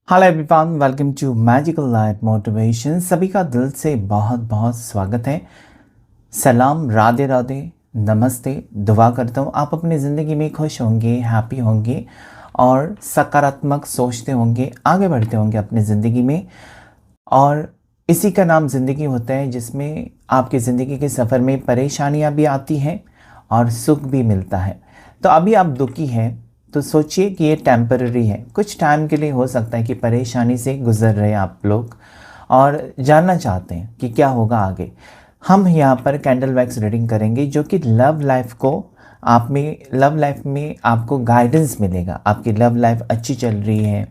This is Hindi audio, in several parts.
Hello everyone, welcome to magical life motivation. सभी का दिल से बहुत बहुत स्वागत है। सलाम, राधे राधे, नमस्ते। दुआ करता हूँ आप अपनी ज़िंदगी में खुश होंगे, हैप्पी होंगे और सकारात्मक सोचते होंगे, आगे बढ़ते होंगे अपनी ज़िंदगी में। और इसी का नाम ज़िंदगी होता है, जिसमें आपकी ज़िंदगी के सफ़र में परेशानियाँ भी आती हैं और सुख भी मिलता है। तो अभी आप दुखी हैं तो सोचिए कि ये टेम्पररी है, कुछ टाइम के लिए हो सकता है कि परेशानी से गुजर रहे हैं आप लोग और जानना चाहते हैं कि क्या होगा आगे। हम यहाँ पर कैंडल वैक्स रीडिंग करेंगे, जो कि लव लाइफ में आपको गाइडेंस मिलेगा। आपकी लव लाइफ अच्छी चल रही है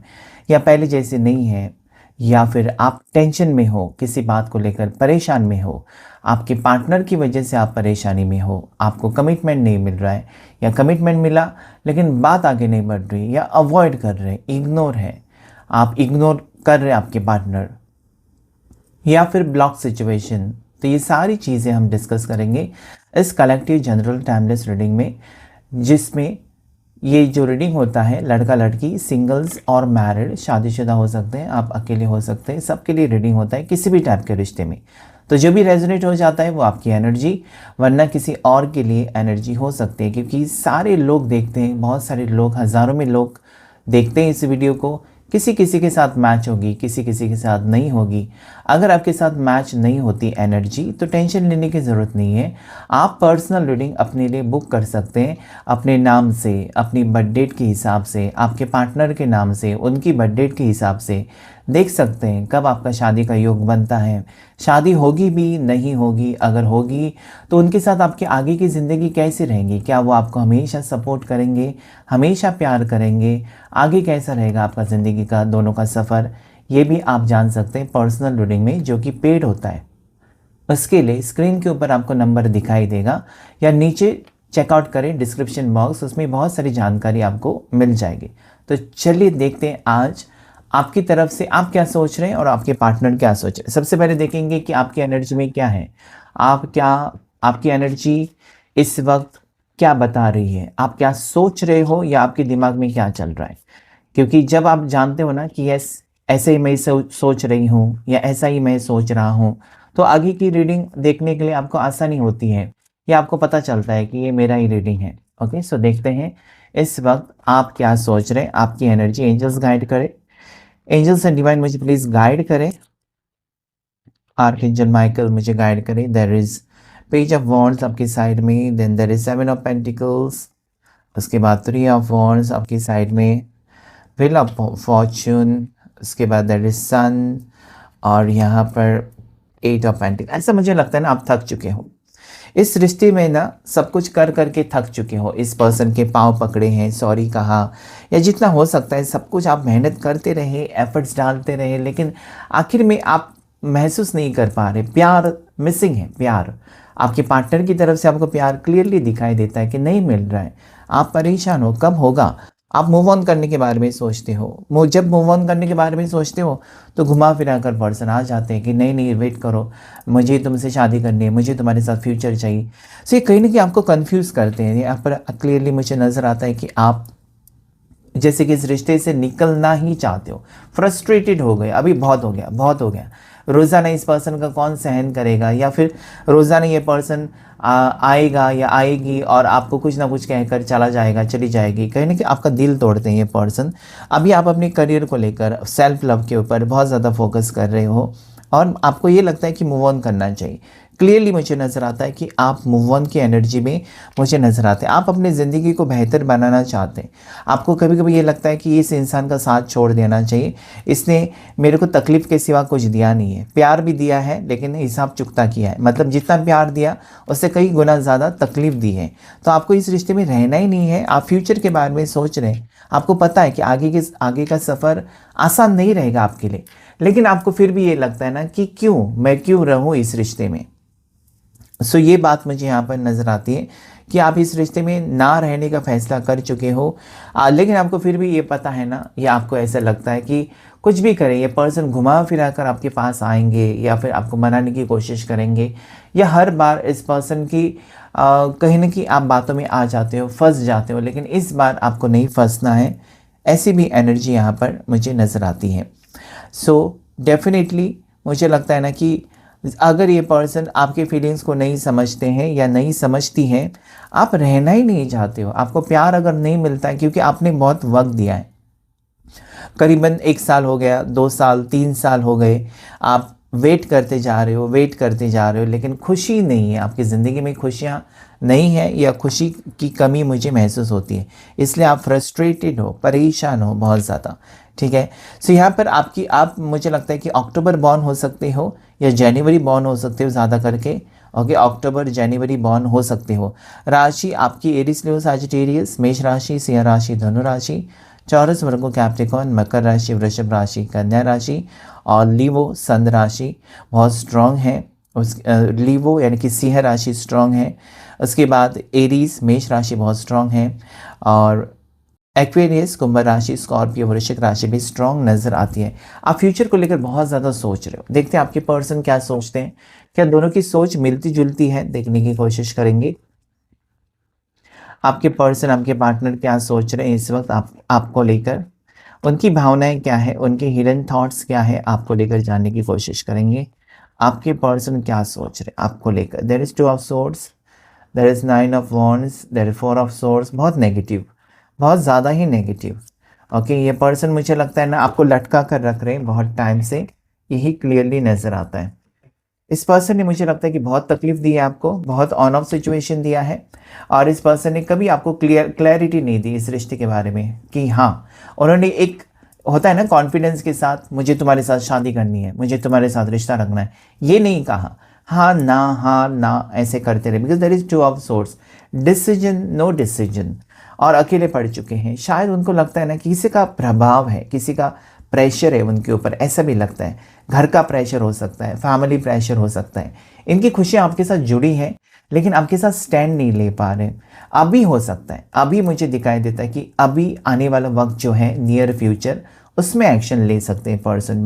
या पहले जैसे नहीं है, या फिर आप टेंशन में हो, किसी बात को लेकर परेशान में हो, आपके पार्टनर की वजह से आप परेशानी में हो, आपको कमिटमेंट नहीं मिल रहा है या कमिटमेंट मिला लेकिन बात आगे नहीं बढ़ रही, या अवॉइड कर रहे, इग्नोर है, आप इग्नोर कर रहे आपके पार्टनर, या फिर ब्लॉक सिचुएशन। तो ये सारी चीज़ें हम डिस्कस करेंगे इस कलेक्टिव जनरल टाइमलेस रीडिंग में, जिसमें ये जो रीडिंग होता है लड़का लड़की, सिंगल्स और मैरिड, शादीशुदा हो सकते हैं, आप अकेले हो सकते हैं, सबके लिए रीडिंग होता है किसी भी टाइप के रिश्ते में। तो जो भी रेजोनेट हो जाता है वो आपकी एनर्जी, वरना किसी और के लिए एनर्जी हो सकती है, क्योंकि सारे लोग देखते हैं, बहुत सारे लोग, हज़ारों में लोग देखते हैं इस वीडियो को। किसी किसी के साथ मैच होगी, किसी किसी के साथ नहीं होगी। अगर आपके साथ मैच नहीं होती एनर्जी तो टेंशन लेने की ज़रूरत नहीं है। आप पर्सनल रीडिंग अपने लिए बुक कर सकते हैं, अपने नाम से, अपनी बर्थ डेट के हिसाब से, आपके पार्टनर के नाम से, उनकी बर्थ डेट के हिसाब से देख सकते हैं कब आपका शादी का योग बनता है, शादी होगी भी नहीं होगी, अगर होगी तो उनके साथ आपके आगे की ज़िंदगी कैसी रहेंगी, क्या वो आपको हमेशा सपोर्ट करेंगे, हमेशा प्यार करेंगे, आगे कैसा रहेगा आपका ज़िंदगी का दोनों का सफ़र, ये भी आप जान सकते हैं पर्सनल रीडिंग में, जो कि पेड होता है। उसके लिए स्क्रीन के ऊपर आपको नंबर दिखाई देगा या नीचे चेकआउट करें डिस्क्रिप्शन बॉक्स, उसमें बहुत सारी जानकारी आपको मिल जाएगी। तो चलिए देखते हैं आज आपकी तरफ से आप क्या सोच रहे हैं और आपके पार्टनर क्या सोच रहे हैं। सबसे पहले देखेंगे कि आपकी एनर्जी में क्या है, आपकी एनर्जी इस वक्त क्या बता रही है, आप क्या सोच रहे हो या आपके दिमाग में क्या चल रहा है। क्योंकि जब आप जानते हो ना कि यस, ऐसे ही मैं सोच रही हूँ या ऐसा ही मैं सोच रहा हूँ, तो आगे की रीडिंग देखने के लिए आपको आसानी होती है, या आपको पता चलता है कि ये मेरा ही रीडिंग है। ओके, सो देखते हैं इस वक्त आप क्या सोच रहे हैं, आपकी एनर्जी। एंजल्स गाइड करें, एंजल्स एंड डिवाइन मुझे प्लीज़ गाइड करें। आर्कएंजल माइकल मुझे गाइड करें। There is page of wands आपकी साइड में, then there is 7 of pentacles, उसके बाद 3 ऑफ वॉन्ड्स आपकी साइड में, व्हील ऑफ फॉर्च्यून, उसके बाद देयर इज सन, और यहाँ पर 8 ऑफ पेंटिकल। ऐसा मुझे लगता है ना आप थक चुके हो इस रिश्ते में, ना सब कुछ कर करके थक चुके हो, इस पर्सन के पाँव पकड़े हैं, सॉरी कहा, या जितना हो सकता है सब कुछ आप मेहनत करते रहे, एफर्ट्स डालते रहे, लेकिन आखिर में आप महसूस नहीं कर पा रहे, प्यार मिसिंग है। प्यार आपके पार्टनर की तरफ से आपको प्यार क्लियरली दिखाई देता है कि नहीं मिल रहा है, आप परेशान हो, कब होगा। आप मूव ऑन करने के बारे में सोचते हो, जब मूव ऑन करने के बारे में सोचते हो तो घुमा फिरा कर पर्सन आ जाते हैं कि नहीं नहीं वेट करो, मुझे तुमसे शादी करनी है, मुझे तुम्हारे साथ फ्यूचर चाहिए। सो ये कहीं ना कहीं आपको कंफ्यूज करते हैं। यहाँ पर क्लियरली मुझे नज़र आता है कि आप जैसे कि इस रिश्ते से निकलना ही चाहते हो, फ्रस्ट्रेटेड हो गए, अभी बहुत हो गया, बहुत हो गया। रोज़ाना इस पर्सन का कौन सहन करेगा, या फिर रोज़ाना ये पर्सन आएगा या आएगी और आपको कुछ ना कुछ कहकर चला जाएगा, चली जाएगी, कहीं ना कहीं आपका दिल तोड़ते हैं ये पर्सन। अभी आप अपने करियर को लेकर, सेल्फ लव के ऊपर बहुत ज़्यादा फोकस कर रहे हो और आपको ये लगता है कि मूव ऑन करना चाहिए। क्लियरली मुझे नज़र आता है कि आप मूव ऑन की एनर्जी में मुझे नज़र आते हैं, आप अपनी ज़िंदगी को बेहतर बनाना चाहते हैं। आपको कभी कभी ये लगता है कि इस इंसान का साथ छोड़ देना चाहिए, इसने मेरे को तकलीफ़ के सिवा कुछ दिया नहीं है, प्यार भी दिया है लेकिन हिसाब चुकता किया है, मतलब जितना प्यार दिया उससे कई गुना ज़्यादा तकलीफ़ दी है। तो आपको इस रिश्ते में रहना ही नहीं है, आप फ्यूचर के बारे में सोच रहे हैं, आपको पता है कि आगे का सफ़र आसान नहीं रहेगा आपके लिए, लेकिन आपको फिर भी ये लगता है ना कि मैं क्यों रहूँ इस रिश्ते में। सो ये बात मुझे यहाँ पर नज़र आती है कि आप इस रिश्ते में ना रहने का फैसला कर चुके हो, लेकिन आपको फिर भी ये पता है ना, या आपको ऐसा लगता है कि कुछ भी करें ये पर्सन घुमा फिरा कर आपके पास आएंगे या फिर आपको मनाने की कोशिश करेंगे, या हर बार इस पर्सन की कहीं ना कहीं आप बातों में आ जाते हो, फंस जाते हो, लेकिन इस बार आपको नहीं फंसना है। ऐसी भी एनर्जी यहाँ पर मुझे नज़र आती है। सो डेफिनेटली मुझे लगता है ना कि अगर ये पर्सन आपके फीलिंग्स को नहीं समझते हैं या नहीं समझती हैं, आप रहना ही नहीं चाहते हो, आपको प्यार अगर नहीं मिलता है क्योंकि आपने बहुत वक्त दिया है, करीबन 1 साल हो गया, 2 साल, 3 साल हो गए, आप वेट करते जा रहे हो, वेट करते जा रहे हो, लेकिन खुशी नहीं है आपकी ज़िंदगी में, खुशियाँ नहीं है या खुशी की कमी मुझे महसूस होती है, इसलिए आप फ्रस्ट्रेटेड हो, परेशान हो बहुत ज़्यादा। ठीक है, सो यहाँ पर आप मुझे लगता है कि अक्टूबर बॉर्न हो सकते हो या जनवरी बॉर्न हो सकते हो ज़्यादा करके। ओके, अक्टूबर जनवरी बॉर्न हो सकते हो। राशि आपकी एरिस लियो सजिटेरियस, मेष राशि, सिंह राशि, धनु राशि, चौरस वर्गो कैप्रिकॉन, मकर राशि, वृषभ राशि, कन्या राशि और लीवो सन राशि बहुत स्ट्रॉन्ग है। लीवो यानी कि सिंह राशि स्ट्रॉन्ग है। उसके बाद एरीज मेष राशि बहुत स्ट्रॉन्ग है और एक्वेरियस कुंभ राशि, स्कॉर्पियो, वृश्चिक राशि भी स्ट्रॉन्ग नजर आती है। आप फ्यूचर को लेकर बहुत ज़्यादा सोच रहे हो। देखते हैं आपके पर्सन क्या सोचते हैं, क्या दोनों की सोच मिलती जुलती है, देखने की कोशिश करेंगे। आपके पर्सन, आपके पार्टनर क्या सोच रहे हैं इस वक्त आपको लेकर, उनकी भावनाएं क्या है, उनके हिडन थॉट्स क्या है, आपको लेकर जानने की कोशिश करेंगे। आपके पर्सन क्या सोच रहे हैं आपको लेकर। There is 2 of swords, there is 9 of wands, there is 4 of swords. बहुत नेगेटिव, बहुत ज़्यादा ही नेगेटिव। ओके, ये पर्सन मुझे लगता है ना आपको लटका कर रख रहे हैं बहुत टाइम से, यही क्लियरली नज़र आता है। इस पर्सन ने मुझे लगता है कि बहुत तकलीफ दी है आपको, बहुत ऑन ऑफ सिचुएशन दिया है और इस पर्सन ने कभी आपको क्लैरिटी नहीं दी इस रिश्ते के बारे में कि हाँ, उन्होंने एक होता है ना कॉन्फिडेंस के साथ मुझे तुम्हारे साथ शादी करनी है, मुझे तुम्हारे साथ रिश्ता रखना है, ये नहीं कहा हाँ ना ऐसे करते रहे। Because there is 2 of swords, decision no decision, और अकेले पड़ चुके हैं। शायद उनको लगता है ना कि किसी का प्रभाव है, किसी का प्रेशर है उनके ऊपर, ऐसा भी लगता है। घर का प्रेशर हो सकता है, फैमिली प्रेशर हो सकता है। इनकी खुशियाँ आपके साथ जुड़ी हैं लेकिन आपके साथ स्टैंड नहीं ले पा रहे। अभी हो सकता है, अभी मुझे दिखाई देता है कि अभी आने वाला वक्त जो है नियर फ्यूचर, उसमें एक्शन ले सकते हैं person.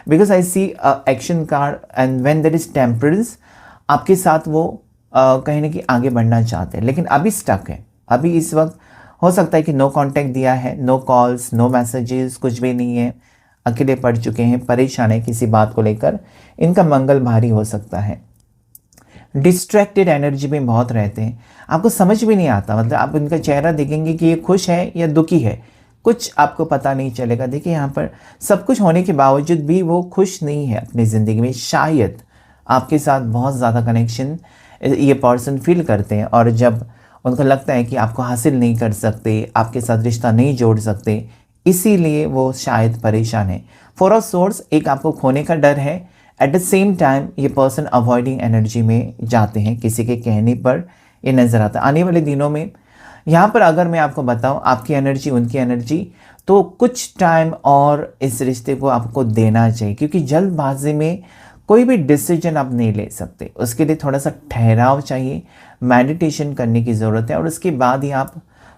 Because I see action card and when there is temperance, आपके साथ वो कहीं ना कहीं आगे बढ़ना चाहते हैं लेकिन अभी स्टक है। अभी इस वक्त हो सकता है कि नो कांटेक्ट दिया है, नो कॉल्स, नो मैसेजेस, कुछ भी नहीं है, अकेले पड़ चुके हैं, परेशान है किसी बात को लेकर, इनका मंगल भारी हो सकता है। डिस्ट्रैक्टेड एनर्जी में बहुत रहते हैं, आपको समझ भी नहीं आता, मतलब आप इनका चेहरा देखेंगे कि ये खुश है या दुखी है, कुछ आपको पता नहीं चलेगा। देखिए यहाँ पर सब कुछ होने के बावजूद भी वो खुश नहीं है अपनी ज़िंदगी में। शायद आपके साथ बहुत ज़्यादा कनेक्शन ये पर्सन फील करते हैं और जब उनको लगता है कि आपको हासिल नहीं कर सकते, आपके साथ रिश्ता नहीं जोड़ सकते, इसीलिए वो शायद परेशान है। 4 ऑफ सोर्स, एक आपको खोने का डर है, एट द सेम टाइम ये पर्सन अवॉइडिंग एनर्जी में जाते हैं, किसी के कहने पर ये नज़र आता है। आने वाले दिनों में यहाँ पर अगर मैं आपको बताऊँ आपकी एनर्जी उनकी एनर्जी, तो कुछ टाइम और इस रिश्ते को आपको देना चाहिए क्योंकि जल्दबाजी में कोई भी डिसीजन आप नहीं ले सकते, उसके लिए थोड़ा सा ठहराव चाहिए, मेडिटेशन करने की ज़रूरत है और उसके बाद ही आप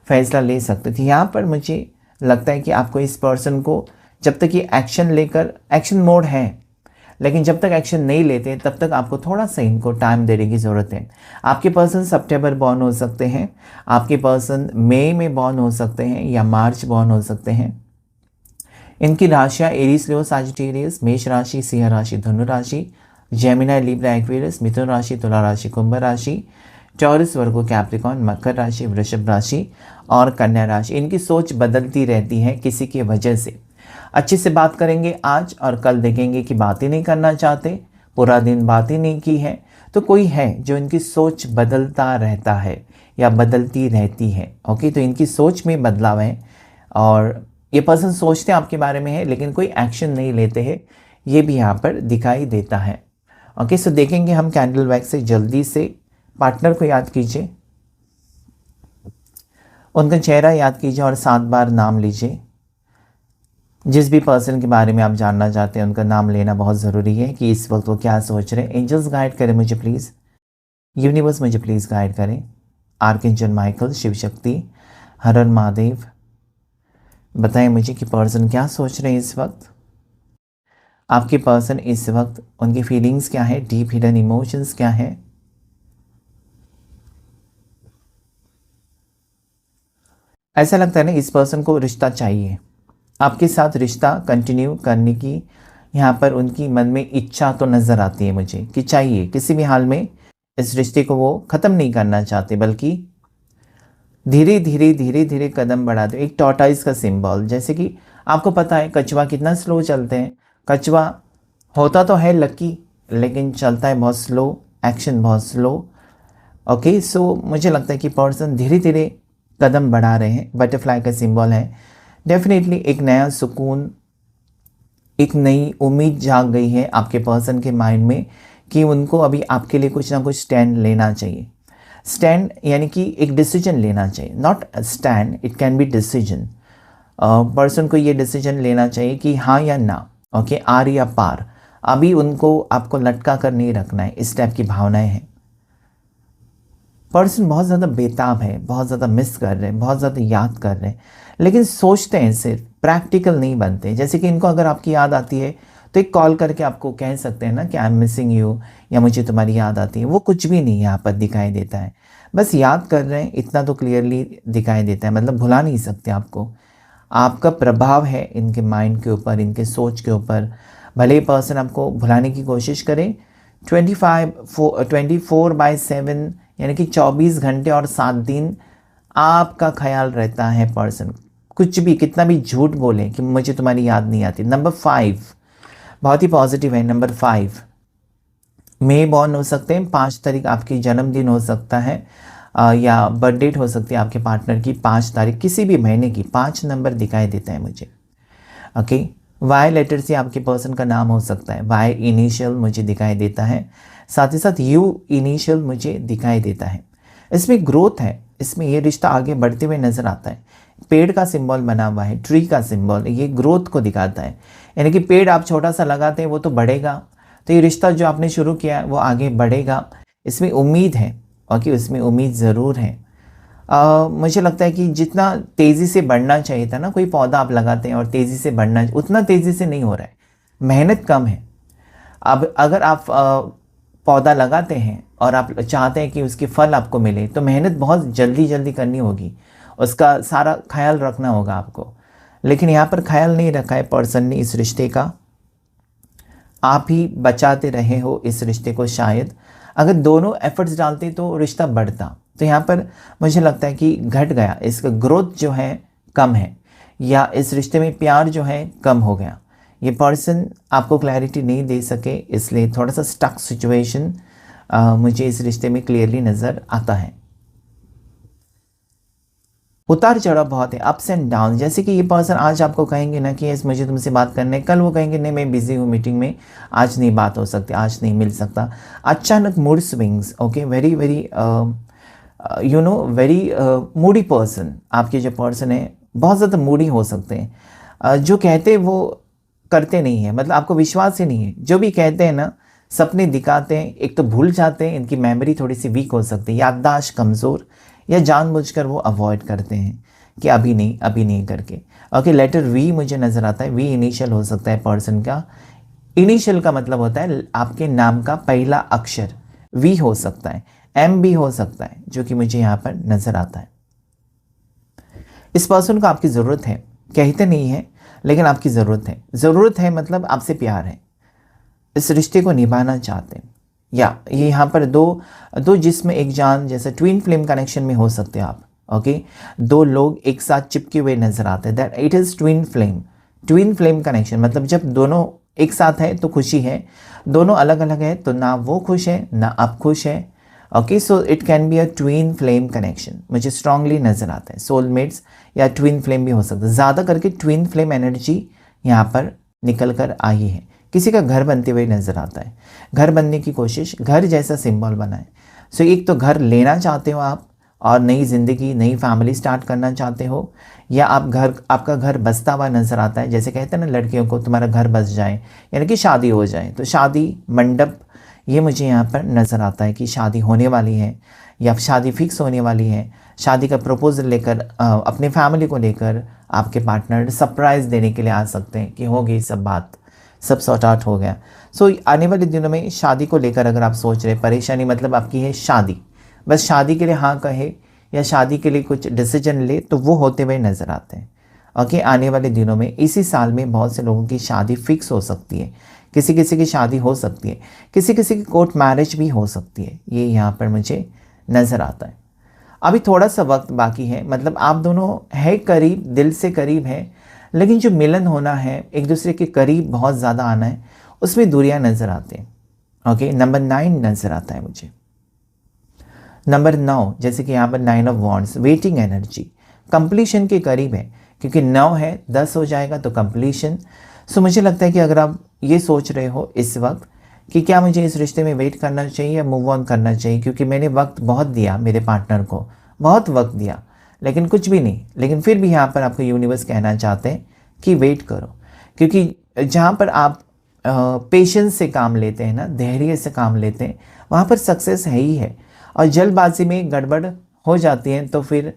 फैसला ले सकते थे। यहाँ पर मुझे लगता है कि आपको इस पर्सन को जब तक ये एक्शन लेकर, एक्शन मोड है लेकिन जब तक एक्शन नहीं लेते तब तक आपको थोड़ा सा इनको टाइम देने की ज़रूरत है। आपके पर्सन सितंबर बॉर्न हो सकते हैं, आपके पर्सन मई में बॉर्न हो सकते हैं या मार्च बॉर्न हो सकते हैं। इनकी राशियाँ एरीज लियो सजिटेरियस, मेष राशि, सिंह राशि, धनु राशि, जेमिनी, लिब्रा, एक्वेरियस, मिथुन राशि, तुला राशि, कुंभ राशि, चौरस वर्गो कैप्रिकॉन, मकर राशि, वृषभ राशि और कन्या राशि। इनकी सोच बदलती रहती है किसी की वजह से। अच्छे से बात करेंगे आज और कल देखेंगे कि बात ही नहीं करना चाहते, पूरा दिन बात ही नहीं की है, तो कोई है जो इनकी सोच बदलता रहता है या बदलती रहती है। ओके, तो इनकी सोच में बदलाव है और ये पर्सन सोचते हैं आपके बारे में है लेकिन कोई एक्शन नहीं लेते हैं, ये भी यहाँ पर दिखाई देता है। ओके, सो देखेंगे हम कैंडल वैक्स से। जल्दी से पार्टनर को याद कीजिए, उनका चेहरा याद कीजिए और 7 बार नाम लीजिए। जिस भी पर्सन के बारे में आप जानना चाहते हैं उनका नाम लेना बहुत ज़रूरी है कि इस वक्त वो क्या सोच रहे हैं। एंजल्स गाइड करें मुझे प्लीज़, यूनिवर्स मुझे प्लीज़ गाइड करें। आर्कएंजल माइकल, शिव शक्ति, हर हर महादेव, बताएं मुझे कि पर्सन क्या सोच रहे हैं इस वक्त। आपके पर्सन इस वक्त, उनकी फीलिंग्स क्या है, डीप हिडन इमोशंस क्या है। ऐसा लगता है ना इस पर्सन को रिश्ता चाहिए, आपके साथ रिश्ता कंटिन्यू करने की यहाँ पर उनकी मन में इच्छा तो नज़र आती है मुझे कि चाहिए, किसी भी हाल में इस रिश्ते को वो ख़त्म नहीं करना चाहते, बल्कि धीरे धीरे धीरे धीरे कदम बढ़ा दो। एक टॉर्टाइज का सिंबल, जैसे कि आपको पता है कछुआ कितना स्लो चलते हैं। कछुआ होता तो है लकी, लेकिन चलता है बहुत स्लो, एक्शन बहुत स्लो। ओके, सो मुझे लगता है कि पर्सन धीरे धीरे कदम बढ़ा रहे हैं। बटरफ्लाई का सिंबल है। डेफिनेटली एक नया सुकून, एक नई उम्मीद जाग गई है आपके पर्सन के माइंड में कि उनको अभी आपके लिए कुछ ना कुछ स्टैंड लेना चाहिए। स्टैंड यानी कि एक डिसीजन लेना चाहिए, not stand, it can be decision. Person को ये डिसीजन लेना चाहिए कि हाँ या ना, ओके, आर या पार। अभी उनको आपको लटका कर नहीं रखना है, इस टाइप की भावनाएं हैं। पर्सन बहुत ज़्यादा बेताब है, बहुत ज़्यादा मिस कर रहे हैं, बहुत ज़्यादा याद कर रहे हैं, लेकिन सोचते हैं, सिर्फ प्रैक्टिकल नहीं बनते। जैसे कि इनको अगर आपकी याद आती है तो एक कॉल करके आपको कह सकते हैं ना कि आई एम मिसिंग यू, या मुझे तुम्हारी याद आती है। वो कुछ भी नहीं यहाँ पर दिखाई देता है, बस याद कर रहे हैं, इतना तो क्लियरली दिखाई देता है। मतलब भुला नहीं सकते आपको। आपका प्रभाव है इनके माइंड के ऊपर, इनके सोच के ऊपर। भले ही पर्सन आपको भुलाने की कोशिश करें, 24/7 यानी कि 24 घंटे और 7 दिन आपका ख्याल रहता है पर्सन। कुछ भी, कितना भी झूठ बोलें कि मुझे तुम्हारी याद नहीं आती। नंबर 5 बहुत ही पॉजिटिव है। नंबर 5 मे बॉर्न हो सकते हैं, 5 तारीख आपकी जन्मदिन हो सकता है, या बर्थ डेट हो सकती है आपके पार्टनर की 5 तारीख, किसी भी महीने की। 5 नंबर दिखाई देता है मुझे। ओके, वाई लेटर से आपके पर्सन का नाम हो सकता है, वाई इनिशियल मुझे दिखाई देता है, साथ ही साथ यू इनिशियल मुझे दिखाई देता है। इसमें ग्रोथ है, इसमें ये रिश्ता आगे बढ़ते हुए नज़र आता है। पेड़ का सिंबल बना हुआ है, ट्री का सिंबल, ये ग्रोथ को दिखाता है। यानी कि पेड़ आप छोटा सा लगाते हैं वो तो बढ़ेगा, तो ये रिश्ता जो आपने शुरू किया है वो आगे बढ़ेगा। इसमें उम्मीद है, ओके, उसमें उम्मीद ज़रूर है। मुझे लगता है कि जितना तेज़ी से बढ़ना चाहिए था ना, कोई पौधा आप लगाते हैं और तेज़ी से बढ़ना, उतना तेज़ी से नहीं हो रहा है, मेहनत कम है। अब अगर आप पौधा लगाते हैं और आप चाहते हैं कि उसके फल आपको मिले, तो मेहनत बहुत जल्दी जल्दी करनी होगी, उसका सारा ख्याल रखना होगा आपको। लेकिन यहाँ पर ख्याल नहीं रखा है पर्सन ने इस रिश्ते का, आप ही बचाते रहे हो इस रिश्ते को। शायद अगर दोनों एफर्ट्स डालते तो रिश्ता बढ़ता। तो यहाँ पर मुझे लगता है कि घट गया, इसका ग्रोथ जो है कम है, या इस रिश्ते में प्यार जो है कम हो गया। ये पर्सन आपको क्लैरिटी नहीं दे सके, इसलिए थोड़ा सा स्टक सिचुएशन मुझे इस रिश्ते में क्लियरली नज़र आता है। उतार चढ़ाव बहुत है, अप्स एंड डाउन। जैसे कि ये पर्सन आज आपको कहेंगे ना कि यस मुझे तुमसे बात करना है, कल वो कहेंगे नहीं मैं बिजी हूँ मीटिंग में, आज नहीं बात हो सकती, आज नहीं मिल सकता। अचानक mood swings, okay, very very you know very Moody person. आपके जो पर्सन है बहुत ज़्यादा मूडी हो सकते हैं, जो कहते वो करते नहीं है, मतलब आपको विश्वास ही नहीं है। जो भी कहते हैं ना, सपने दिखाते हैं, एक तो भूल जाते हैं, इनकी मेमोरी थोड़ी सी वीक हो सकती है, याददाश्त कमज़ोर, या जानबूझकर वो अवॉइड करते हैं कि अभी नहीं करके। ओके, लेटर वी मुझे नज़र आता है, वी इनिशियल हो सकता है पर्सन का। इनिशियल का मतलब होता है आपके नाम का पहला अक्षर, वी हो सकता है, एम भी हो सकता है, जो कि मुझे यहाँ पर नज़र आता है। इस पर्सन को आपकी ज़रूरत है, कहते नहीं है लेकिन आपकी ज़रूरत है मतलब आपसे प्यार है, इस रिश्ते को निभाना चाहते हैं। या ये यहाँ पर दो जिस्म एक जान, जैसे ट्विन फ्लेम कनेक्शन में हो सकते हैं आप। ओके, 2 लोग एक साथ चिपके हुए नजर आते हैं, that it is twin flame connection. मतलब जब दोनों एक साथ है तो खुशी है, दोनों अलग अलग है तो ना वो खुश है ना आप खुश है। Okay, so it can be a twin flame connection, मुझे स्ट्रांगली नज़र आता है। सोलमेट्स या ट्विन फ्लेम भी हो सकता है, ज़्यादा करके ट्विन फ्लेम एनर्जी यहाँ पर निकल कर आई है। किसी का घर बनते हुए नज़र आता है, घर बनने की कोशिश, घर जैसा सिंबल बना है। सो एक तो घर लेना चाहते हो आप और नई ज़िंदगी, नई फैमिली स्टार्ट करना चाहते हो, या आपका घर बसता हुआ नज़र आता है। जैसे कहते हैं ना लड़कियों को तुम्हारा घर बस जाए, यानी कि शादी हो जाए, तो शादी मंडप ये मुझे यहाँ पर नज़र आता है कि शादी होने वाली है या शादी फिक्स होने वाली है। शादी का प्रपोजल लेकर अपने फैमिली को लेकर आपके पार्टनर सरप्राइज़ देने के लिए आ सकते हैं कि हो गई सब बात, सब सॉर्ट आउट हो गया। सो आने वाले दिनों में शादी को लेकर अगर आप सोच रहे, परेशानी मतलब आपकी है शादी, बस शादी के लिए हाँ कहे या शादी के लिए कुछ डिसीजन ले तो वो होते हुए नज़र आते हैं। ओके, आने वाले दिनों में इसी साल में बहुत से लोगों की शादी फिक्स हो सकती है, किसी किसी की शादी हो सकती है, किसी किसी की कोर्ट मैरिज भी हो सकती है, ये यहाँ पर मुझे नज़र आता है। अभी थोड़ा सा वक्त बाकी है, मतलब आप दोनों है करीब, दिल से करीब है, लेकिन जो मिलन होना है, एक दूसरे के करीब बहुत ज़्यादा आना है, उसमें दूरियां नज़र आते हैं। ओके, नंबर 9 नज़र आता है मुझे। नंबर 9 जैसे कि यहाँ पर 9 of wands, waiting energy, completion के करीब है, क्योंकि 9 है 10 हो जाएगा तो कंप्लीशन। सो मुझे लगता है कि अगर आप ये सोच रहे हो इस वक्त कि क्या मुझे इस रिश्ते में वेट करना चाहिए या मूव ऑन करना चाहिए, क्योंकि मैंने वक्त बहुत दिया मेरे पार्टनर को, बहुत वक्त दिया लेकिन कुछ भी नहीं, लेकिन फिर भी यहाँ पर आपको यूनिवर्स कहना चाहते हैं कि वेट करो, क्योंकि जहाँ पर आप पेशेंस से काम लेते हैं ना, धैर्य से काम लेते हैं, वहाँ पर सक्सेस है ही है। और जल्दबाजी में गड़बड़ हो जाती है तो फिर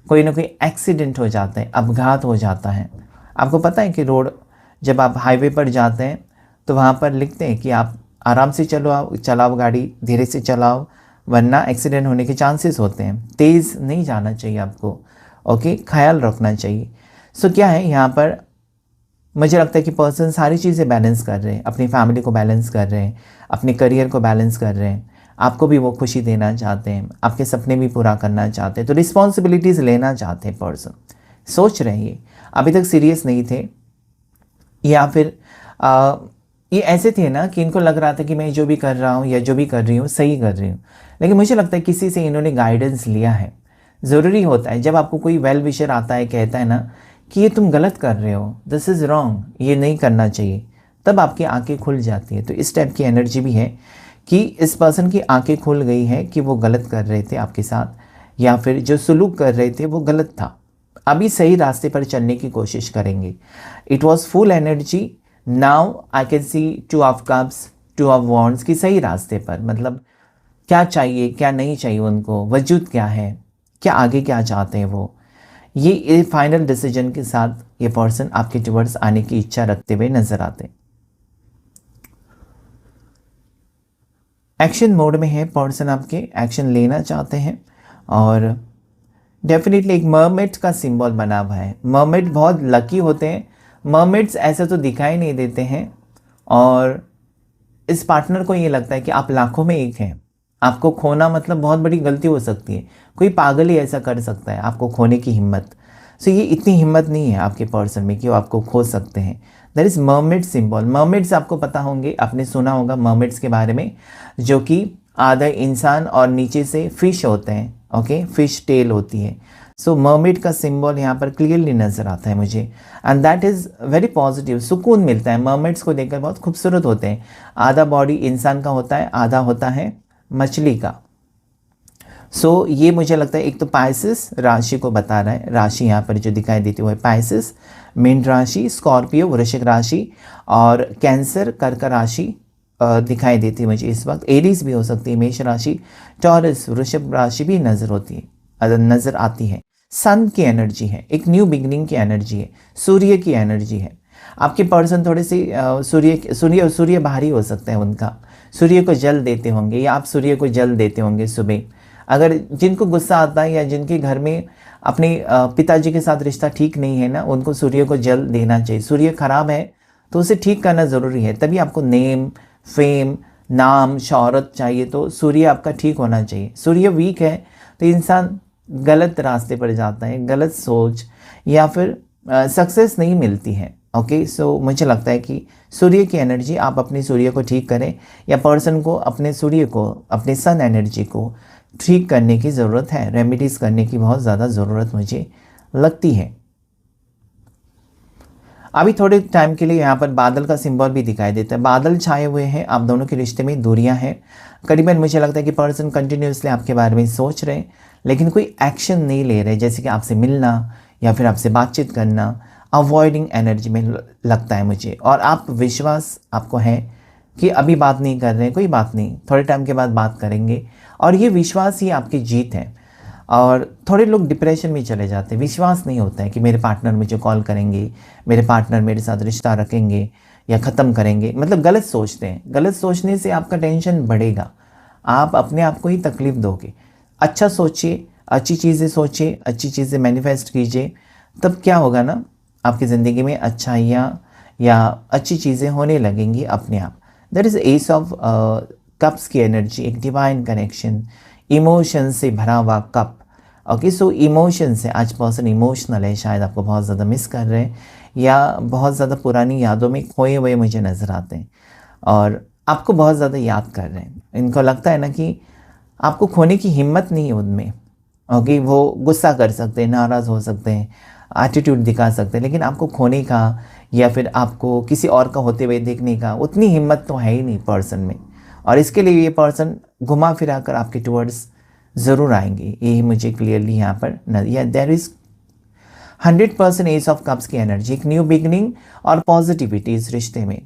कोई ना कोई एक्सीडेंट हो जाता है, अपघात हो जाता है। आपको पता है कि रोड, जब आप हाईवे पर जाते हैं तो वहाँ पर लिखते हैं कि आप आराम से चलाओ गाड़ी, धीरे से चलाओ, वरना एक्सीडेंट होने के चांसेस होते हैं। तेज़ नहीं जाना चाहिए आपको। ओके, ख्याल रखना चाहिए। सो क्या है यहाँ पर, मुझे लगता है कि पर्सन सारी चीज़ें बैलेंस कर रहे हैं, अपनी फैमिली को बैलेंस कर रहे हैं, अपने करियर को बैलेंस कर रहे हैं, आपको भी वो खुशी देना चाहते हैं, आपके सपने भी पूरा करना चाहते हैं, तो रिस्पॉन्सिबिलिटीज़ लेना चाहते हैं पर्सन। सोच रहे हैं ये, अभी तक सीरियस नहीं थे, या फिर ये ऐसे थे ना कि इनको लग रहा था कि मैं जो भी कर रहा हूँ या जो भी कर रही हूँ सही कर रही हूँ, लेकिन मुझे लगता है किसी से इन्होंने गाइडेंस लिया है। ज़रूरी होता है जब आपको कोई वेल विशर आता है, कहता है ना कि ये तुम गलत कर रहे हो, दिस इज़ रॉन्ग, ये नहीं करना चाहिए, तब आपकी आंखें खुल जाती है। तो इस टाइप की एनर्जी भी है कि इस पर्सन की आंखें खुल गई है कि वो गलत कर रहे थे आपके साथ, या फिर जो सलूक कर रहे थे वो गलत था, अभी सही रास्ते पर चलने की कोशिश करेंगे। It was full energy, now I can see 2 of cups, 2 of wands की सही रास्ते पर, मतलब क्या चाहिए क्या नहीं चाहिए उनको, वजूद क्या है, क्या आगे क्या चाहते हैं वो, ये फाइनल डिसीजन के साथ ये पर्सन आपके टुवर्ड्स आने की इच्छा रखते हुए नजर आते हैं। एक्शन मोड में है पर्सन, आपके एक्शन लेना चाहते हैं, और डेफिनेटली एक मरमेड का सिंबल बना हुआ है। मरमेड बहुत लकी होते हैं, मरमेड्स ऐसे तो दिखाई नहीं देते हैं, और इस पार्टनर को ये लगता है कि आप लाखों में एक हैं, आपको खोना मतलब बहुत बड़ी गलती हो सकती है, कोई पागल ही ऐसा कर सकता है आपको खोने की हिम्मत। सो ये इतनी हिम्मत नहीं है आपके पर्सन में कि वो आपको खो सकते हैं। That is mermaid symbol. Mermaids आपको पता होंगे, आपने सुना होगा मरमेड्स के बारे में, जो कि आधा इंसान और नीचे से फिश होते हैं। ओके, फिश टेल होती है। सो मरमेड का सिंबल यहाँ पर क्लियरली नज़र आता है मुझे, and that is very positive. सुकून मिलता है, मरमेड्स को देखकर बहुत खूबसूरत होते हैं। आधा बॉडी इंसान का होता है, आधा होता है मछली का। सो ये मुझे लगता है एक तो पाइसेस राशि को बता रहा है, राशि यहाँ पर जो दिखाई देती है वो है पाइसेस, मीन राशि, स्कॉर्पियो वृश्चिक राशि, और कैंसर कर्क राशि दिखाई देती है मुझे इस वक्त। एरीज भी हो सकती है, मेष राशि, टॉरस वृषभ राशि भी नज़र आती है। सन की एनर्जी है, एक न्यू बिगिनिंग की एनर्जी है, सूर्य की एनर्जी है। आपके पर्सन थोड़े से सूर्य भारी हो सकते हैं, उनका सूर्य को जल देते होंगे, या आप सूर्य को जल देते होंगे सुबह। अगर जिनको गुस्सा आता है या जिनके घर में अपने पिताजी के साथ रिश्ता ठीक नहीं है ना, उनको सूर्य को जल देना चाहिए। सूर्य खराब है तो उसे ठीक करना ज़रूरी है, तभी आपको नेम, फेम, नाम, शोहरत चाहिए, तो सूर्य आपका ठीक होना चाहिए। सूर्य वीक है तो इंसान गलत रास्ते पर जाता है, गलत सोच, या फिर सक्सेस नहीं मिलती है। ओके, सो मुझे लगता है कि सूर्य की एनर्जी, आप अपने सूर्य को ठीक करें, या पर्सन को अपने सूर्य को, अपने सन एनर्जी को ठीक करने की ज़रूरत है, रेमेडीज़ करने की बहुत ज़्यादा ज़रूरत मुझे लगती है। अभी थोड़े टाइम के लिए यहाँ पर बादल का सिंबल भी दिखाई देता है, बादल छाए हुए हैं, आप दोनों के रिश्ते में दूरियां हैं। करीबन मुझे लगता है कि पर्सन कंटिन्यूसली आपके बारे में सोच रहे हैं, लेकिन कोई एक्शन नहीं ले रहे, जैसे कि आपसे मिलना या फिर आपसे बातचीत करना, अवॉइडिंग एनर्जी में लगता है मुझे। और आप विश्वास आपको है कि अभी बात नहीं कर रहे हैं, कोई बात नहीं, थोड़े टाइम के बाद बात करेंगे, और ये विश्वास ही आपकी जीत है। और थोड़े लोग डिप्रेशन में चले जाते हैं, विश्वास नहीं होता है कि मेरे पार्टनर मुझे कॉल करेंगे, मेरे पार्टनर मेरे साथ रिश्ता रखेंगे या ख़त्म करेंगे, मतलब गलत सोचते हैं। गलत सोचने से आपका टेंशन बढ़ेगा, आप अपने आप को ही तकलीफ़ दोगे। अच्छा सोचिए, अच्छी चीज़ें सोचिए, अच्छी चीज़ें मैनिफेस्ट कीजिए, तब क्या होगा ना, आपकी ज़िंदगी में अच्छाइयाँ या अच्छी चीज़ें होने लगेंगी अपने आप। That is S of cups की एनर्जी, एक डिवाइन कनेक्शन, इमोशन से भरा हुआ कप। ओके, सो इमोशन से आज पर्सन इमोशनल है, शायद आपको बहुत ज़्यादा मिस कर रहे हैं या बहुत ज़्यादा पुरानी यादों में खोए हुए मुझे नज़र आते हैं और आपको बहुत ज़्यादा याद कर रहे हैं। इनको लगता है ना कि आपको खोने की हिम्मत नहीं है उनमें। ओके, वो गुस्सा कर सकते हैं, नाराज़ हो सकते हैं, एटीट्यूड दिखा सकते हैं, लेकिन आपको खोने का या फिर आपको किसी और का होते हुए देखने का उतनी हिम्मत तो है ही नहीं पर्सन में। और इसके लिए ये पर्सन घुमा फिरा कर आपके टुवर्ड्स ज़रूर आएंगे, यही मुझे क्लियरली यहाँ पर या there is 100% ace of cups की एनर्जी, एक न्यू बिगनिंग और पॉजिटिविटी इस रिश्ते में।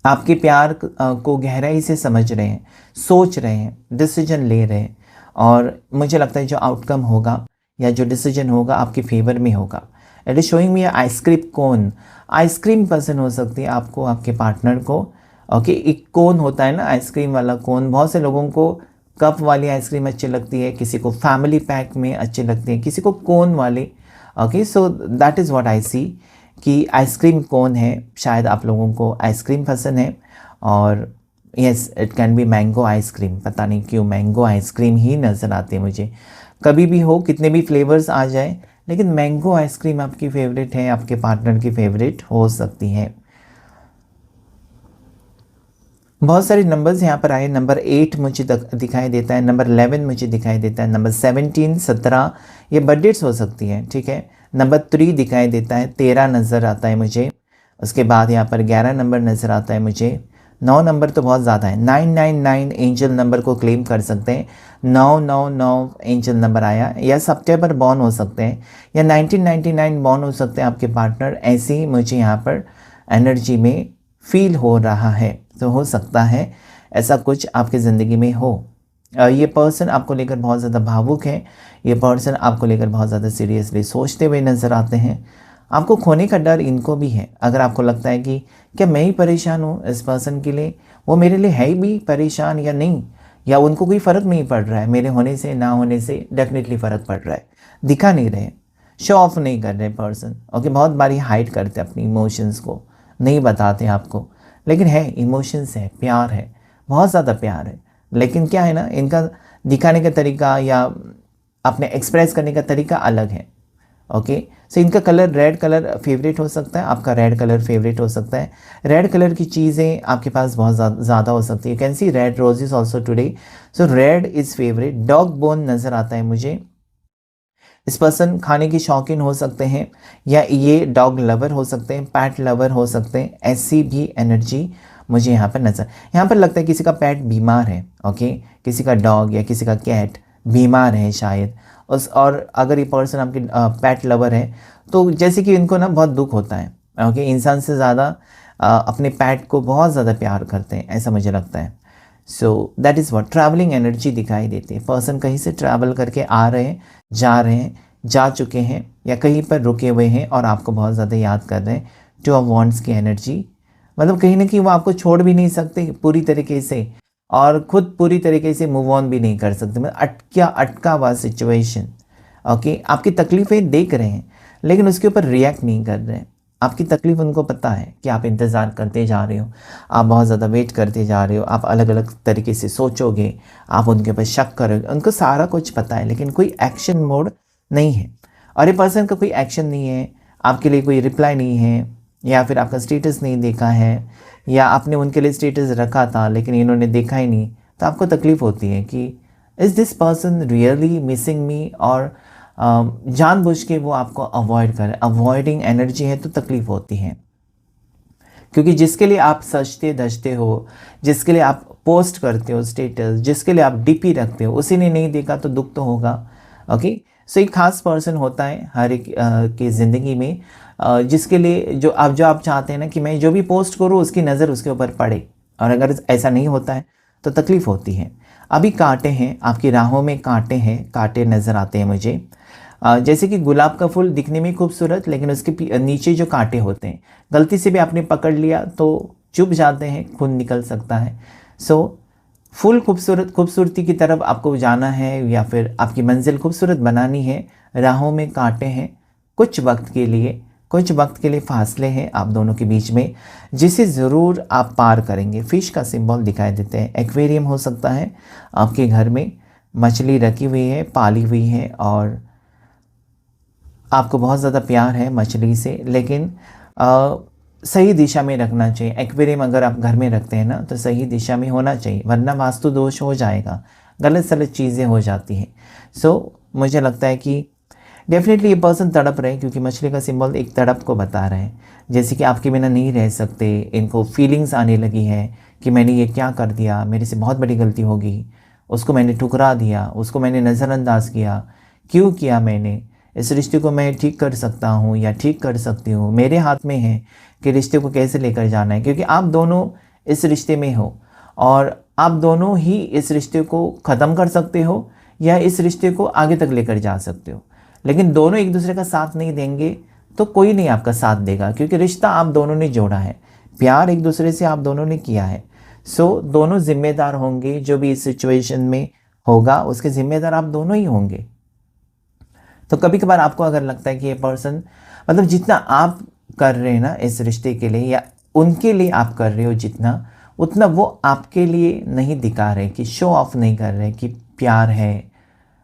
आपके प्यार को गहराई से समझ रहे हैं, सोच रहे हैं, डिसीजन ले रहे हैं और मुझे लगता है जो आउटकम होगा या जो डिसीजन होगा आपके फेवर में होगा। It is showing me ice cream cone, ice cream पसंद हो सकती है आपको, आपके पार्टनर को। ओके, एक कोन होता है ना आइसक्रीम वाला कोन, बहुत से लोगों को कप वाली आइसक्रीम अच्छी लगती है, किसी को फैमिली पैक में अच्छी लगती है, किसी को कोन वाली। Okay, so that is what I see कि आइसक्रीम कोन है, शायद आप लोगों को आइसक्रीम पसंद है। और yes, it can be mango ice cream, पता नहीं क्यों मैंगो आइसक्रीम ही नज़र आती है मुझे। कभी भी हो, कितने भी फ्लेवर्स आ जाए, लेकिन मैंगो आइसक्रीम आपकी फेवरेट है, आपके पार्टनर की फेवरेट हो सकती है। बहुत सारे नंबर्स यहाँ पर आए। नंबर 8 मुझे दिखाई देता है, नंबर 11 मुझे दिखाई देता है, नंबर 17, 17 ये बर्थडेट्स हो सकती है, ठीक है। नंबर 3 दिखाई देता है, 13 नज़र आता है मुझे। उसके बाद यहाँ पर 11 नंबर नज़र आता है मुझे। 9 नंबर तो बहुत ज़्यादा है, 999 एंजल नंबर को क्लेम कर सकते हैं। 999 एंजल नंबर आया, या सितंबर बॉर्न हो सकते हैं या 1999 बॉर्न हो सकते हैं आपके पार्टनर, ऐसे ही मुझे यहाँ पर एनर्जी में फील हो रहा है। तो हो सकता है ऐसा कुछ आपकी ज़िंदगी में हो। ये पर्सन आपको लेकर बहुत ज़्यादा भावुक है, ये पर्सन आपको लेकर बहुत ज़्यादा सीरियसली सोचते हुए नज़र आते हैं। आपको खोने का डर इनको भी है। अगर आपको लगता है कि क्या मैं ही परेशान हूँ इस पर्सन के लिए, वो मेरे लिए है ही भी परेशान या नहीं, या उनको कोई फ़र्क नहीं पड़ रहा है, मेरे होने से ना होने से डेफिनेटली फ़र्क पड़ रहा है, दिखा नहीं रहे, शो ऑफ नहीं कर रहे पर्सन। ओके, बहुत बारी हाइड करते अपनी इमोशंस को, नहीं बताते आपको, लेकिन है, इमोशंस है, प्यार है, बहुत ज़्यादा प्यार है। लेकिन क्या है ना, इनका दिखाने का तरीका या अपने एक्सप्रेस करने का तरीका अलग है। ओके, सो इनका कलर रेड कलर फेवरेट हो सकता है, आपका रेड कलर फेवरेट हो सकता है। रेड कलर की चीज़ें आपके पास बहुत ज़्यादा हो सकती है। You can see red roses also today, so red is favourite. Dog bone नज़र आता है मुझे। इस पर्सन खाने के शौकीन हो सकते हैं या ये डॉग लवर हो सकते हैं, पैट लवर हो सकते हैं, ऐसी भी एनर्जी मुझे यहाँ पर यहाँ पर लगता है किसी का पैट बीमार है। ओके, किसी का डॉग या किसी का कैट बीमार है शायद और अगर ये पर्सन आपके पैट लवर है तो जैसे कि इनको ना बहुत दुख होता है। ओके, इंसान से ज़्यादा अपने पैट को बहुत ज़्यादा प्यार करते हैं, ऐसा मुझे लगता है। सो that is what travelling energy दिखाई देती है। पर्सन कहीं से ट्रैवल करके आ रहे हैं, जा रहे हैं, जा चुके हैं या कहीं पर रुके हुए हैं और आपको बहुत ज़्यादा याद कर रहे हैं। टू ऑफ वॉन्ड्स की एनर्जी, मतलब कहीं ना कहीं वो आपको छोड़ भी नहीं सकते पूरी तरीके से और ख़ुद पूरी तरीके से मूव ऑन भी नहीं कर सकते, मतलब अटका हुआ सिचुएशन। ओके, आपकी तकलीफ़ें देख रहे हैं लेकिन उसके ऊपर रिएक्ट नहीं कर रहे हैं। आपकी तकलीफ़ उनको पता है कि आप इंतज़ार करते जा रहे हो, आप बहुत ज़्यादा वेट करते जा रहे हो, आप अलग अलग तरीके से सोचोगे, आप उनके ऊपर शक करोगे, उनको सारा कुछ पता है लेकिन कोई एक्शन मोड नहीं है। और ये पर्सन का कोई एक्शन नहीं है, आपके लिए कोई रिप्लाई नहीं है, या फिर आपका स्टेटस नहीं देखा है, या आपने उनके लिए स्टेटस रखा था लेकिन इन्होंने देखा ही नहीं, तो आपको तकलीफ़ होती है कि is this person really missing मी, और जानबूझ के वो आपको अवॉइड करे। अवॉइडिंग एनर्जी है तो तकलीफ़ होती है, क्योंकि जिसके लिए आप सजते धजते हो, जिसके लिए आप पोस्ट करते हो स्टेटस, जिसके लिए आप डीपी रखते हो, उसी ने नहीं देखा तो दुख तो होगा। ओके, सो एक खास पर्सन होता है हर एक की ज़िंदगी में, जिसके लिए जो आप चाहते हैं ना कि मैं जो भी पोस्ट करूँ उसकी नज़र उसके ऊपर पड़े, और अगर ऐसा नहीं होता है तो तकलीफ़ होती है। अभी कांटे हैं, आपकी राहों में कांटे हैं, कांटे नज़र आते हैं मुझे। जैसे कि गुलाब का फूल दिखने में खूबसूरत, लेकिन उसके नीचे जो कांटे होते हैं, गलती से भी आपने पकड़ लिया तो चुभ जाते हैं, खून निकल सकता है। सो फुल खूबसूरती की तरफ आपको जाना है या फिर आपकी मंजिल खूबसूरत बनानी है, राहों में कांटे हैं, कुछ वक्त के लिए फासले हैं आप दोनों के बीच में, जिसे ज़रूर आप पार करेंगे। फिश का सिंबल दिखाई देते हैं। एक्वेरियम हो सकता है आपके घर में, मछली रखी हुई है, पाली हुई है और आपको बहुत ज़्यादा प्यार है मछली से, लेकिन सही दिशा में रखना चाहिए। एक्वेरियम अगर आप घर में रखते हैं ना तो सही दिशा में होना चाहिए, वरना वास्तु दोष हो जाएगा, गलत सलत चीज़ें हो जाती हैं। मुझे लगता है कि डेफिनेटली ये पर्सन तड़प रहे हैं, क्योंकि मछली का सिंबल एक तड़प को बता रहे हैं, जैसे कि आपके बिना नहीं रह सकते। इनको फीलिंग्स आने लगी है कि मैंने ये क्या कर दिया, मेरे से बहुत बड़ी गलती होगी, उसको मैंने ठुकरा दिया, उसको मैंने नज़रअंदाज किया, क्यों किया मैंने, इस रिश्ते को मैं ठीक कर सकता हूँ या ठीक कर सकती हूँ, मेरे हाथ में है कि रिश्ते को कैसे लेकर जाना है। क्योंकि आप दोनों इस रिश्ते में हो और आप दोनों ही इस रिश्ते को ख़त्म कर सकते हो या इस रिश्ते को आगे तक लेकर जा सकते हो, लेकिन दोनों एक दूसरे का साथ नहीं देंगे तो कोई नहीं आपका साथ देगा, क्योंकि रिश्ता आप दोनों ने जोड़ा है, प्यार एक दूसरे से आप दोनों ने किया है। दोनों जिम्मेदार होंगे, जो भी इस सिचुएशन में होगा उसके जिम्मेदार आप दोनों ही होंगे। तो कभी कभार आपको अगर लगता है कि ये पर्सन, मतलब जितना आप कर रहे हैं ना इस रिश्ते के लिए या उनके लिए आप कर रहे हो जितना, उतना वो आपके लिए नहीं दिखा रहे, कि शो ऑफ नहीं कर रहे कि प्यार है,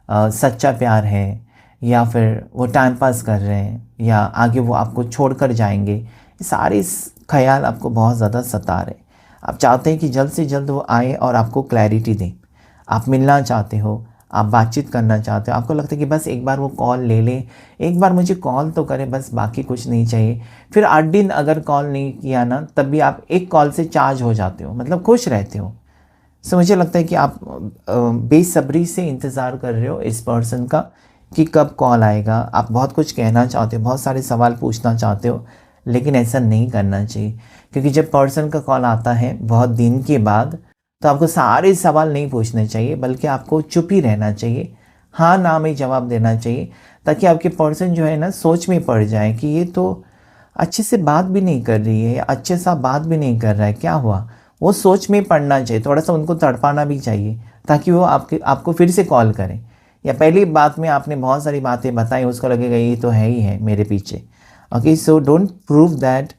सच्चा प्यार है, या फिर वो टाइम पास कर रहे हैं या आगे वो आपको छोड़कर जाएंगे। ये सारे ख्याल आपको बहुत ज़्यादा सता रहे। आप चाहते हैं कि जल्द से जल्द वो आए और आपको क्लैरिटी दें। आप मिलना चाहते हो, आप बातचीत करना चाहते हो, आपको लगता है कि बस एक बार वो कॉल ले लें, एक बार मुझे कॉल तो करें, बस बाकी कुछ नहीं चाहिए। फिर 8 दिन अगर कॉल नहीं किया ना, तब भी आप एक कॉल से चार्ज हो जाते हो, मतलब खुश रहते हो। मुझे लगता है कि आप बेसब्री से इंतज़ार कर रहे हो इस पर्सन का कि कब कॉल आएगा। आप बहुत कुछ कहना चाहते हो, बहुत सारे सवाल पूछना चाहते हो, लेकिन ऐसा नहीं करना चाहिए, क्योंकि जब पर्सन का कॉल आता है बहुत दिन के बाद, तो आपको सारे सवाल नहीं पूछने चाहिए, बल्कि आपको चुप ही रहना चाहिए, हाँ ना में जवाब देना चाहिए, ताकि आपके पर्सन जो है ना सोच में पड़ जाए कि ये तो अच्छे से बात भी नहीं कर रही है, अच्छे सा बात भी नहीं कर रहा है, क्या हुआ। वो सोच में पड़ना चाहिए, थोड़ा सा उनको तड़पाना भी चाहिए, ताकि वो आपको फिर से कॉल करें। या पहली बात में आपने बहुत सारी बातें बताई, उसको लगेगा ये तो है ही है मेरे पीछे। Okay, so don't prove that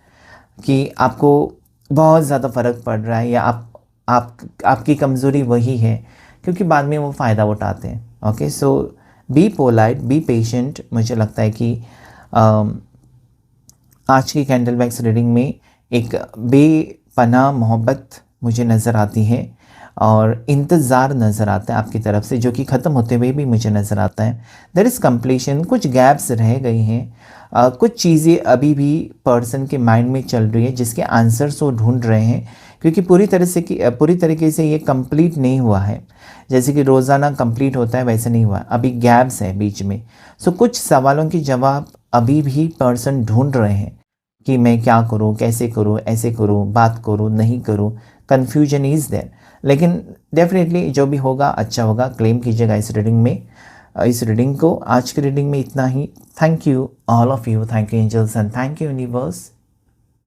कि आपको बहुत ज़्यादा फ़र्क पड़ रहा है या आपकी कमज़ोरी वही है, क्योंकि बाद में वो फ़ायदा उठाते हैं। Okay, so be polite, be patient. मुझे लगता है कि आज की कैंडल वैक्स रीडिंग में एक बेपनाह मोहब्बत मुझे नज़र आती है और इंतज़ार नज़र आता है आपकी तरफ से, जो कि ख़त्म होते हुए भी मुझे नज़र आता है। देयर इज़ कंप्लीशन, कुछ गैप्स रह गई हैं, कुछ चीज़ें अभी भी पर्सन के माइंड में चल रही है जिसके आंसर्स वो ढूंढ रहे हैं, क्योंकि पूरी तरीके से ये कंप्लीट नहीं हुआ है। जैसे कि रोज़ाना कंप्लीट होता है वैसे नहीं हुआ, अभी गैप्स है बीच में। कुछ सवालों के जवाब अभी भी पर्सन ढूंढ रहे हैं कि मैं क्या करूं, कैसे करूं, ऐसे करूं, बात करूं, नहीं करूं। कन्फ्यूजन इज़ देयर, लेकिन डेफिनेटली जो भी होगा अच्छा होगा। क्लेम कीजिएगा इस रीडिंग को। आज की रीडिंग में इतना ही। Thank you all of you, thank you angels and thank you universe.